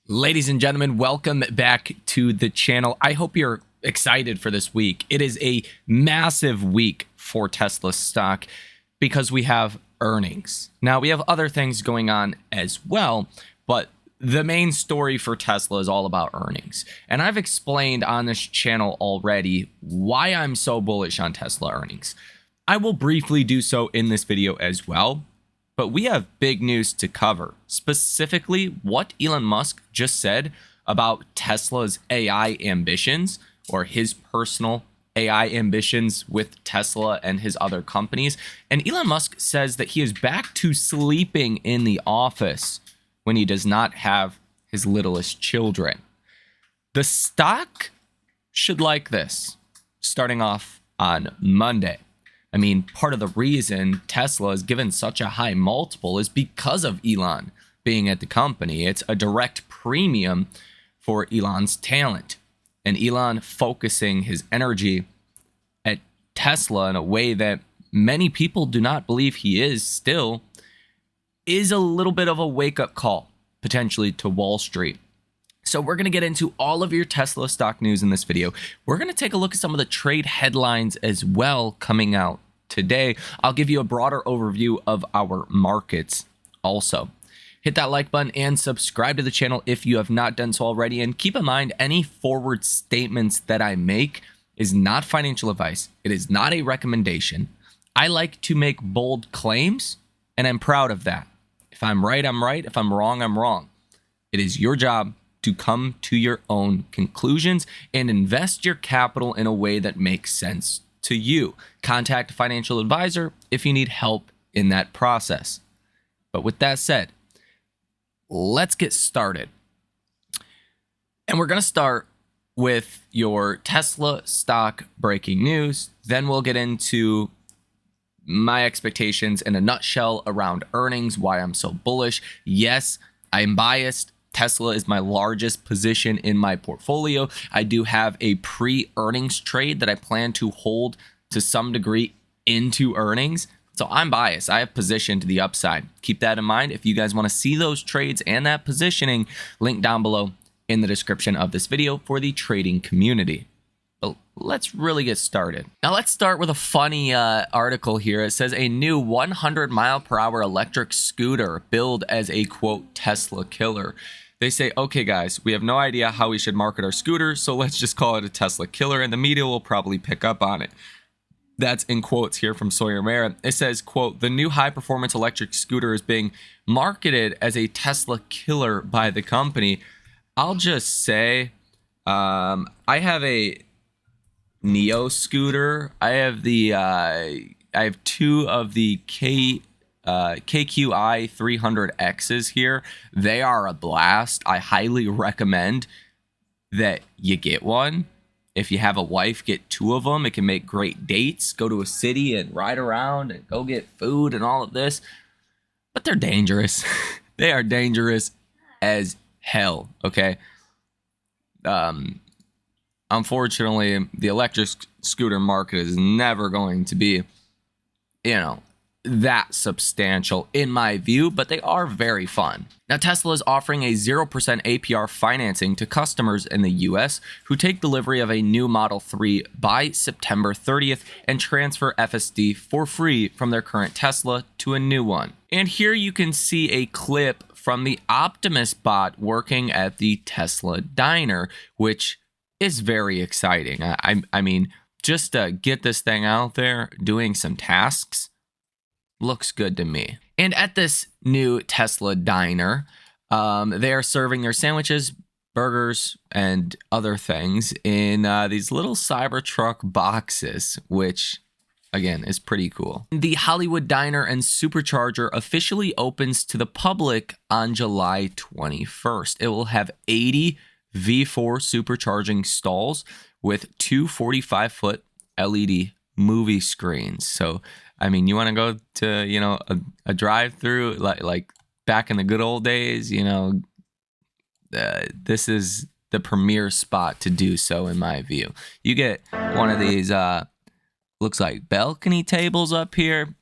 Ladies and gentlemen, welcome back to the channel. I hope you're excited for this week. It is a massive week for Tesla stock because we have earnings. Now, we have other things going on as well, but the main story for Tesla is all about earnings. And I've explained on this channel already why I'm so bullish on Tesla earnings. I will briefly do so in this video as well. But we have big news to cover, specifically what Elon Musk just said about Tesla's AI ambitions, or his personal AI ambitions with Tesla and his other companies. And Elon Musk says that he is back to sleeping in the office when he does not have his littlest children. The stock should like this, starting off on Monday. I mean, part of the reason Tesla is given such a high multiple is because of Elon being at the company. It's a direct premium for Elon's talent. And Elon focusing his energy at Tesla in a way that many people do not believe he is still is a little bit of a wake-up call, potentially, to Wall Street. So we're going to get into all of your Tesla stock news in this video. We're going to take a look at some of the trade headlines as well coming out today. I'll give you a broader overview of our markets also. Hit that like button and subscribe to the channel if you have not done so already. And keep in mind, any forward statements that I make is not financial advice. It is not a recommendation. I like to make bold claims, and I'm proud of that. If I'm right, I'm right. If I'm wrong, I'm wrong. It is your job to come to your own conclusions and invest your capital in a way that makes sense to you. Contact a financial advisor if you need help in that process. But with that said, let's get started. And we're going to start with your Tesla stock breaking news. Then we'll get into my expectations in a nutshell around earnings, why I'm so bullish. Yes, I'm biased. Tesla is my largest position in my portfolio. I do have a pre-earnings trade that I plan to hold to some degree into earnings. So I'm biased. I have position to the upside. Keep that in mind. If you guys want to see those trades and that positioning, link down below in the description of this video for the trading community. But let's really get started. Now let's start with a funny article here. It says a new 100-mile-per-hour electric scooter billed as a, quote, Tesla killer. They say, okay, guys, we have no idea how we should market our scooter, so let's just call it a Tesla killer, and the media will probably pick up on it. That's in quotes here from Sawyer Merritt. It says, quote, the new high-performance electric scooter is being marketed as a Tesla killer by the company. I'll just say, I have a Neo scooter. I have two of the KQI 300Xs here. They are a blast. I highly recommend that you get one. If you have a wife, get two of them. It can make great dates. Go to a city and ride around and go get food and all of this. But they're dangerous. They are dangerous as hell, okay? Unfortunately, the electric scooter market is never going to be, that substantial in my view, but they are very fun. Now, Tesla is offering a 0% APR financing to customers in the US who take delivery of a new Model 3 by September 30th and transfer FSD for free from their current Tesla to a new one. And here you can see a clip from the Optimus bot working at the Tesla diner, which is very exciting. I mean, just to get this thing out there doing some tasks looks good to me. And at this new Tesla diner, they are serving their sandwiches, burgers, and other things in these little Cybertruck boxes, which, again, is pretty cool. The Hollywood Diner and Supercharger officially opens to the public on July 21st. It will have 80 V4 supercharging stalls with two 45-foot LED movie screens. So, I mean, you want to go to, a drive-through like back in the good old days, this is the premier spot to do so in my view. You get one of these, looks like balcony tables up here.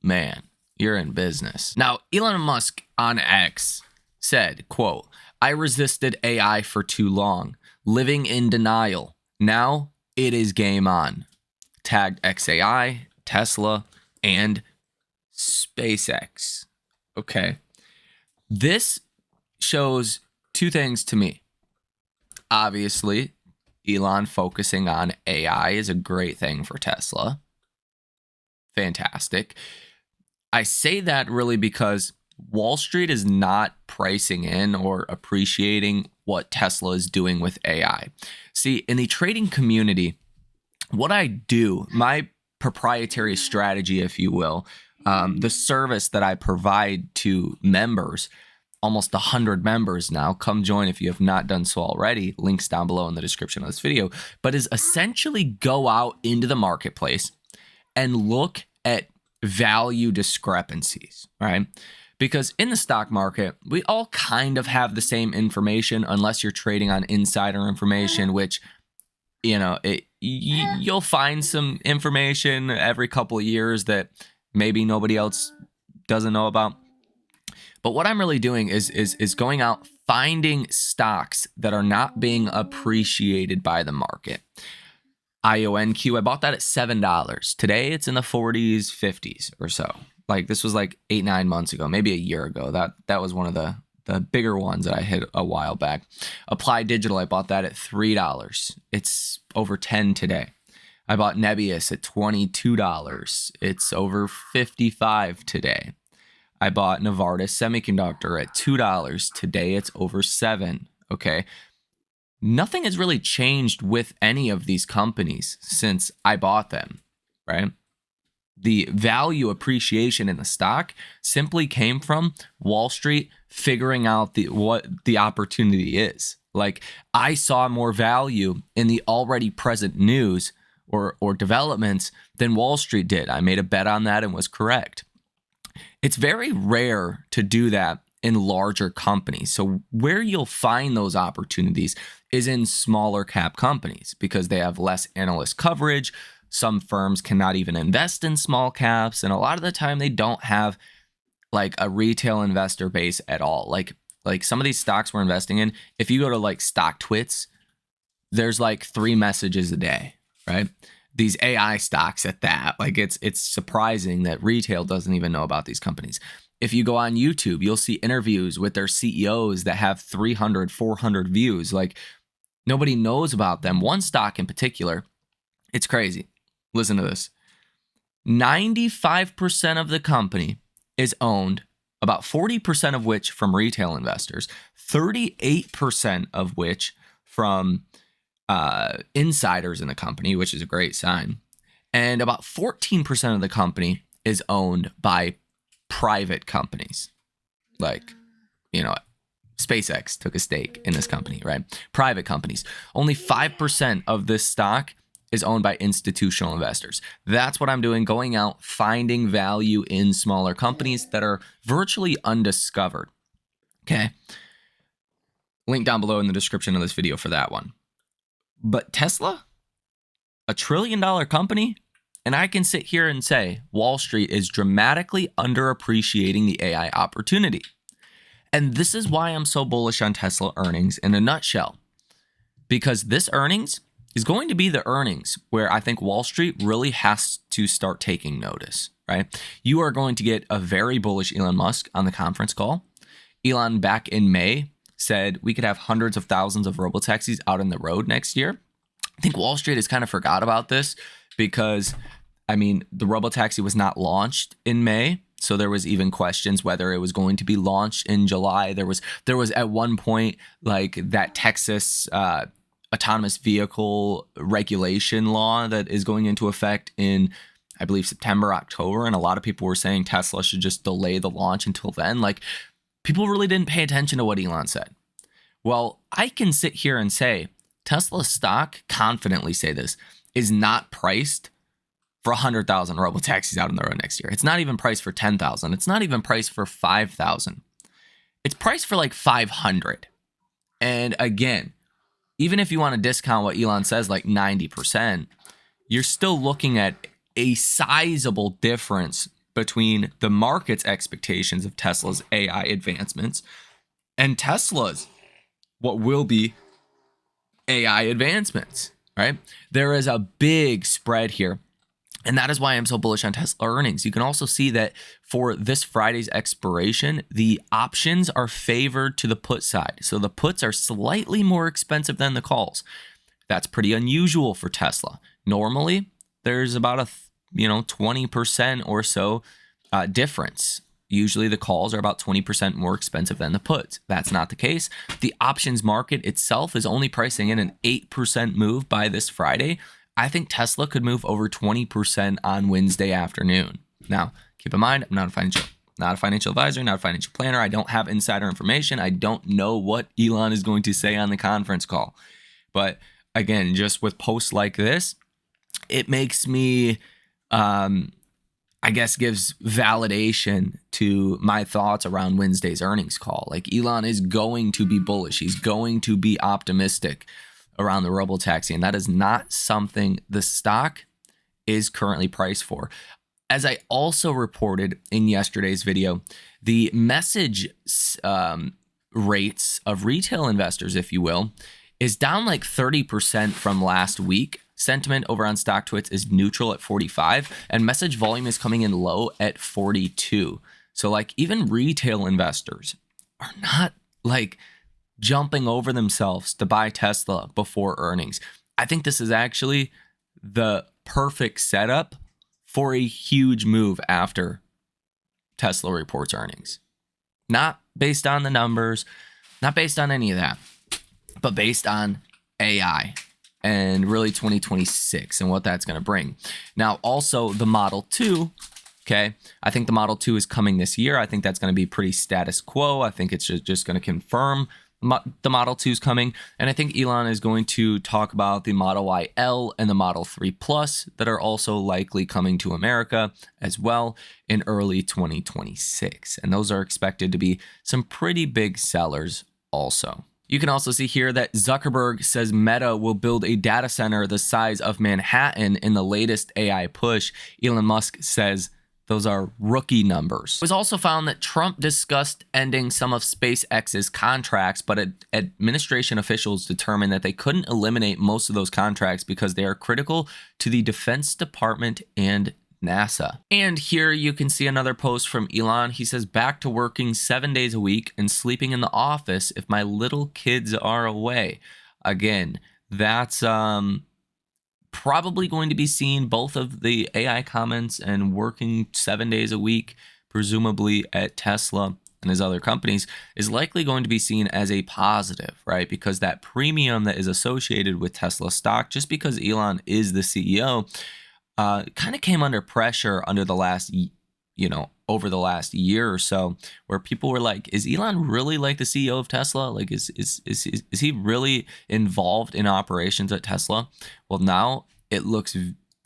Man, you're in business. Now, Elon Musk on X said, quote, I resisted AI for too long, living in denial. Now it is game on. Tagged XAI, Tesla, and SpaceX. Okay. This shows two things to me. Obviously, Elon focusing on AI is a great thing for Tesla. Fantastic. I say that really because Wall Street is not pricing in or appreciating what Tesla is doing with AI. See, in the trading community, what I do, my proprietary strategy, if you will, the service that I provide to members, almost 100 members now, come join if you have not done so already, links down below in the description of this video, but is essentially go out into the marketplace and look at value discrepancies, right? Because in the stock market, we all kind of have the same information unless you're trading on insider information, which, you'll find some information every couple of years that maybe nobody else doesn't know about. But what I'm really doing is going out, finding stocks that are not being appreciated by the market. IONQ, I bought that at $7. Today it's in the 40s, 50s or so. Like this was like 8-9 months ago, maybe a year ago. That was one of the bigger ones that I hit a while back. Applied Digital, I bought that at $3. It's over 10 today. I bought Nebius at $22. It's over 55 today. I bought Novartis Semiconductor at $2. Today it's over 7. Okay. Nothing has really changed with any of these companies since I bought them, right? The value appreciation in the stock simply came from Wall Street figuring out what the opportunity is. Like I saw more value in the already present news or developments than Wall Street did. I made a bet on that and was correct. It's very rare to do that in larger companies. So where you'll find those opportunities is in smaller cap companies because they have less analyst coverage. Some firms cannot even invest in small caps. And a lot of the time they don't have like a retail investor base at all. Like some of these stocks we're investing in, if you go to like stock twits, there's like 3 messages a day, right? These AI stocks at that, like it's surprising that retail doesn't even know about these companies. If you go on YouTube, you'll see interviews with their CEOs that have 300, 400 views. Like nobody knows about them. One stock in particular, it's crazy. Listen to this. 95% of the company is owned, about 40% of which from retail investors, 38% of which from insiders in the company, which is a great sign. And about 14% of the company is owned by private companies. Like, SpaceX took a stake in this company, right? Private companies. Only 5% of this stock is owned by institutional investors. That's what I'm doing, going out, finding value in smaller companies that are virtually undiscovered. Okay. Link down below in the description of this video for that one. But Tesla, $1 trillion company, and I can sit here and say Wall Street is dramatically underappreciating the AI opportunity. And this is why I'm so bullish on Tesla earnings in a nutshell. Because this earnings is going to be the earnings where I think Wall Street really has to start taking notice, right? You are going to get a very bullish Elon Musk on the conference call. Elon back in May said we could have hundreds of thousands of robotaxis out on the road next year. I think Wall Street has kind of forgot about this because, the robotaxi was not launched in May. So there was even questions whether it was going to be launched in July. There was at one point like that Texas autonomous vehicle regulation law that is going into effect in, I believe, September, October. And a lot of people were saying Tesla should just delay the launch until then. Like people really didn't pay attention to what Elon said. Well, I can sit here and say Tesla stock, confidently say this, is not priced for 100,000 robotaxis out on the road next year. It's not even priced for 10,000. It's not even priced for 5,000. It's priced for like 500. And again, even if you want to discount what Elon says, like 90%, you're still looking at a sizable difference between the market's expectations of Tesla's AI advancements and Tesla's. what will be AI advancements, right? There is a big spread here. And that is why I'm so bullish on Tesla earnings. You can also see that for this Friday's expiration, the options are favored to the put side. So the puts are slightly more expensive than the calls. That's pretty unusual for Tesla. Normally, there's about a 20% or so difference. Usually the calls are about 20% more expensive than the puts. That's not the case. The options market itself is only pricing in an 8% move by this Friday. I think Tesla could move over 20% on Wednesday afternoon. Now, keep in mind, I'm not a financial advisor, not a financial planner. I don't have insider information. I don't know what Elon is going to say on the conference call. But again, just with posts like this, it makes me, gives validation to my thoughts around Wednesday's earnings call. Like, Elon is going to be bullish. He's going to be optimistic around the robotaxi, and that is not something the stock is currently priced for. As I also reported in yesterday's video, the message rates of retail investors, if you will, is down like 30% from last week. Sentiment over on StockTwits is neutral at 45, and message volume is coming in low at 42. So like, even retail investors are not like jumping over themselves to buy Tesla before earnings. I think this is actually the perfect setup for a huge move after Tesla reports earnings. Not based on the numbers, not based on any of that, but based on AI and really 2026 and what that's going to bring. Now, also the Model 2, okay? I think the Model 2 is coming this year. I think that's going to be pretty status quo. I think it's just going to confirm the Model 2 is coming. And I think Elon is going to talk about the Model Y L and the Model 3 Plus that are also likely coming to America as well in early 2026. And those are expected to be some pretty big sellers also. You can also see here that Zuckerberg says Meta will build a data center the size of Manhattan in the latest AI push. Elon Musk says those are rookie numbers. It was also found that Trump discussed ending some of SpaceX's contracts, but administration officials determined that they couldn't eliminate most of those contracts because they are critical to the Defense Department and NASA. And here you can see another post from Elon. He says, back to working 7 days a week and sleeping in the office if my little kids are away. Again, that's probably going to be seen, both of the AI comments and working 7 days a week, presumably at Tesla and his other companies, is likely going to be seen as a positive, right? Because that premium that is associated with Tesla stock, just because Elon is the CEO, kind of came under pressure under the last, over the last year or so, where people were like, is Elon really like the CEO of Tesla? Like, is he really involved in operations at Tesla? Well, now it looks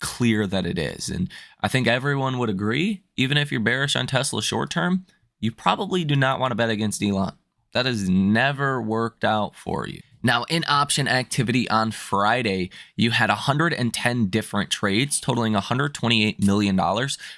clear that it is. And I think everyone would agree, even if you're bearish on Tesla short term, you probably do not want to bet against Elon. That has never worked out for you. Now, in option activity on Friday, you had 110 different trades totaling $128 million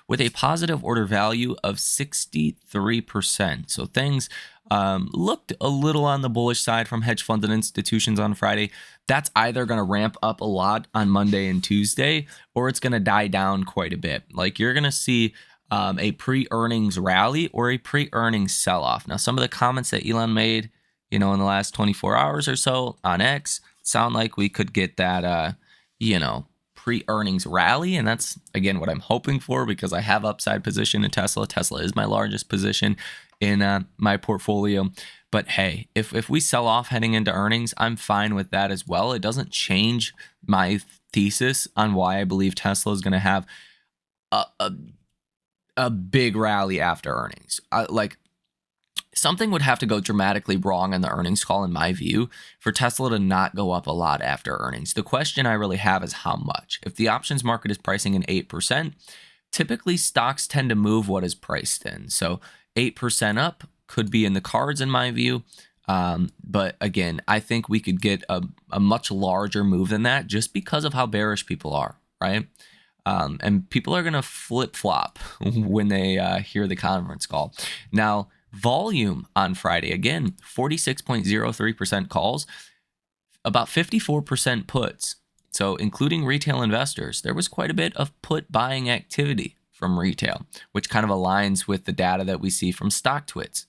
with a positive order value of 63%. So things looked a little on the bullish side from hedge funds and institutions on Friday. That's either going to ramp up a lot on Monday and Tuesday, or it's going to die down quite a bit. Like, you're going to see a pre-earnings rally or a pre-earnings sell-off. Now, some of the comments that Elon made, in the last 24 hours or so on X, sound like we could get that, pre-earnings rally. And that's, again, what I'm hoping for, because I have upside position in Tesla. Tesla is my largest position in my portfolio. But hey, if we sell off heading into earnings, I'm fine with that as well. It doesn't change my thesis on why I believe Tesla is going to have a big rally after earnings. Something would have to go dramatically wrong on the earnings call, in my view, for Tesla to not go up a lot after earnings. The question I really have is how much. If the options market is pricing in 8%, typically stocks tend to move what is priced in. So 8% up could be in the cards, in my view. But again, I think we could get a much larger move than that, just because of how bearish people are, right? And people are going to flip-flop when they hear the conference call. Now, volume on Friday. Again, 46.03% calls, about 54% puts. So including retail investors, there was quite a bit of put buying activity from retail, which kind of aligns with the data that we see from StockTwits.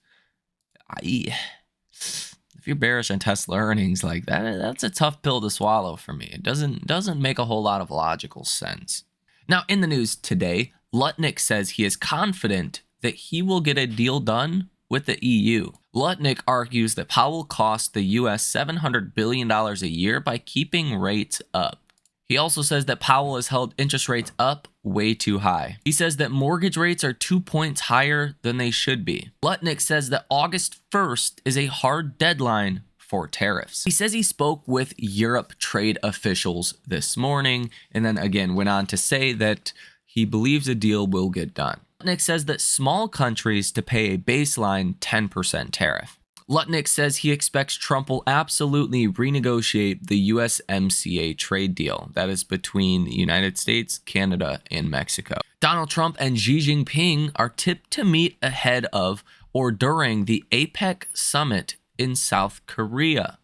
If you're bearish on Tesla earnings like that, that's a tough pill to swallow for me. It doesn't make a whole lot of logical sense. Now, in the news today, Lutnick says he is confident that he will get a deal done with the EU. Lutnick argues that Powell cost the U.S. $700 billion a year by keeping rates up. He also says that Powell has held interest rates up way too high. He says that mortgage rates are 2 points higher than they should be. Lutnick says that August 1st is a hard deadline for tariffs. He says he spoke with Europe trade officials this morning, and then again went on to say that he believes a deal will get done. Lutnick says that small countries to pay a baseline 10% tariff. Lutnick says he expects Trump will absolutely renegotiate the USMCA trade deal that is between the United States, Canada, and Mexico. Donald Trump and Xi Jinping are tipped to meet ahead of or during the APEC summit in South Korea.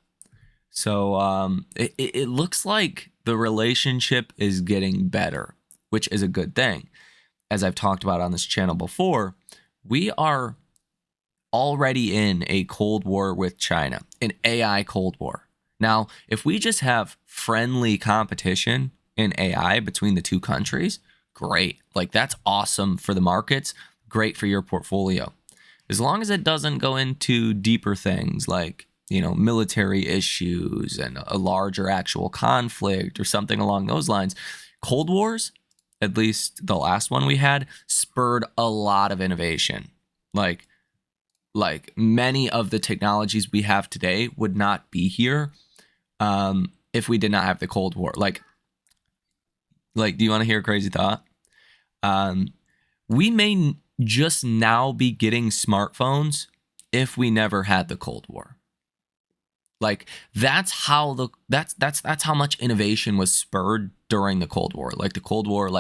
So it looks like the relationship is getting better, which is a good thing. As I've talked about on this channel before, we are already in a Cold War with China, an AI Cold War. Now, if we just have friendly competition in AI between the two countries, great. Like, that's awesome for the markets, great for your portfolio. As long as it doesn't go into deeper things like, military issues and a larger actual conflict or something along those lines. Cold Wars, at least the last one we had, spurred a lot of innovation. Like many of the technologies we have today would not be here if we did not have the Cold War. Like, do you want to hear a crazy thought? We may just now be getting smartphones if we never had the Cold War. Like, that's how that's how much innovation was spurred during the Cold War. Like the Cold War,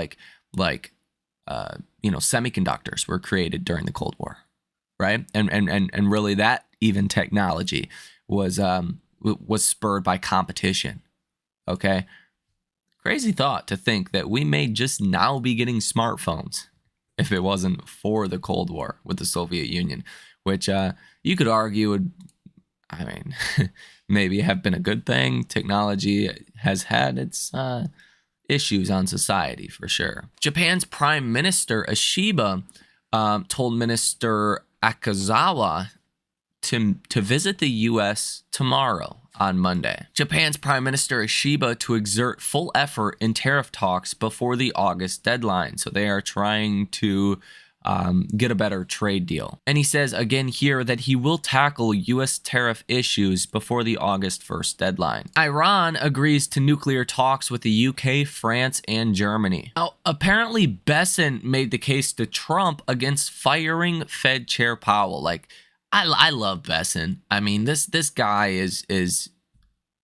semiconductors were created during the Cold War. Right. And really that even technology was spurred by competition. OK, crazy thought to think that we may just now be getting smartphones if it wasn't for the Cold War with the Soviet Union, which you could argue would, maybe have been a good thing. Technology has had its issues on society for sure. Japan's Prime Minister Ishiba told Minister Akazawa to visit the U.S. tomorrow on Monday. Japan's Prime Minister Ishiba to exert full effort in tariff talks before the August deadline. So they are trying to get a better trade deal. And he says again here that he will tackle U.S. tariff issues before the August 1st deadline. Iran agrees to nuclear talks with the UK, France, and Germany. Now, apparently Besant made the case to Trump against firing Fed Chair Powell. Like, I love Besant. I mean, this guy is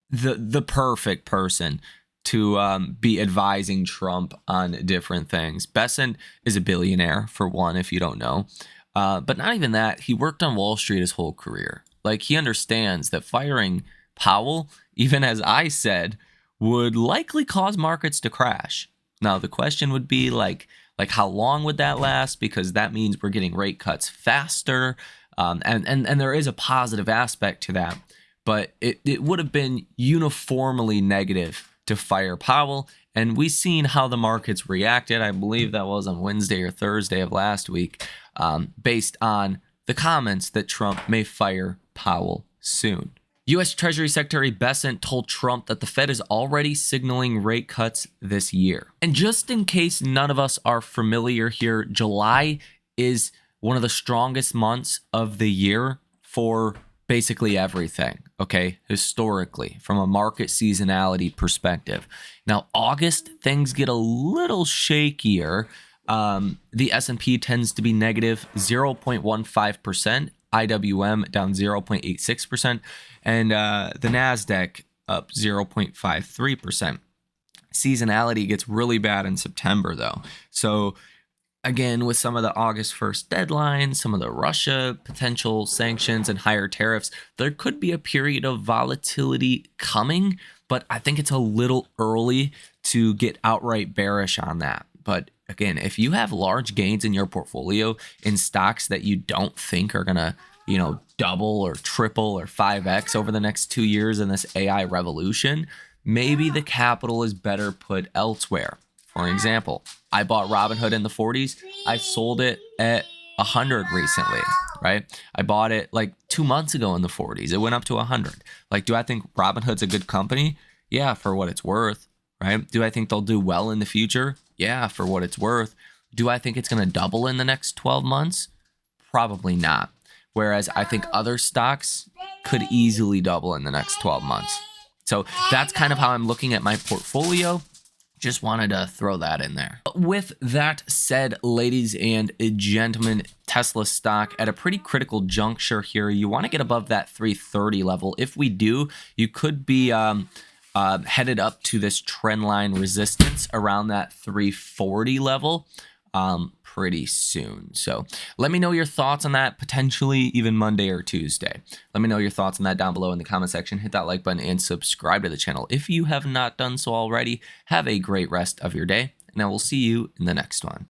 the perfect person to be advising Trump on different things. Besant is a billionaire, for one, if you don't know. But not even that. He worked on Wall Street his whole career. Like, he understands that firing Powell, even as I said, would likely cause markets to crash. Now, the question would be like how long would that last? Because that means we're getting rate cuts faster. And there is a positive aspect to that. But it would have been uniformly negative to fire Powell, and we've seen how the markets reacted. I believe that was on Wednesday or Thursday of last week, based on the comments that Trump may fire Powell soon. U.S. Treasury Secretary Besant told Trump that the Fed is already signaling rate cuts this year. And just in case none of us are familiar here, July is one of the strongest months of the year for basically everything, okay, historically, from a market seasonality perspective. Now, August, things get a little shakier. The S&P tends to be negative 0.15%, IWM down 0.86%, and the NASDAQ up 0.53%. Seasonality gets really bad in September, though. So Again, with some of the August 1st deadline, some of the Russia potential sanctions and higher tariffs, there could be a period of volatility coming, but I think it's a little early to get outright bearish on that. But again, if you have large gains in your portfolio in stocks that you don't think are going to, double or triple or 5x over the next 2 years in this AI revolution, maybe the capital is better put elsewhere. For example, I bought Robinhood in the 40s. I sold it at 100 recently, right? I bought it like 2 months ago in the 40s. It went up to 100. Like, do I think Robinhood's a good company? Yeah, for what it's worth, right? Do I think they'll do well in the future? Yeah, for what it's worth. Do I think it's going to double in the next 12 months? Probably not. Whereas I think other stocks could easily double in the next 12 months. So that's kind of how I'm looking at my portfolio. Just wanted to throw that in there. With that said, ladies and gentlemen, Tesla stock at a pretty critical juncture here. You want to get above that 330 level. If we do, you could be headed up to this trend line resistance around that 340 level pretty soon. So let me know your thoughts on that, potentially even Monday or Tuesday. Let me know your thoughts on that down below in the comment section. Hit that like button and subscribe to the channel if you have not done so already. Have a great rest of your day, and I will see you in the next one.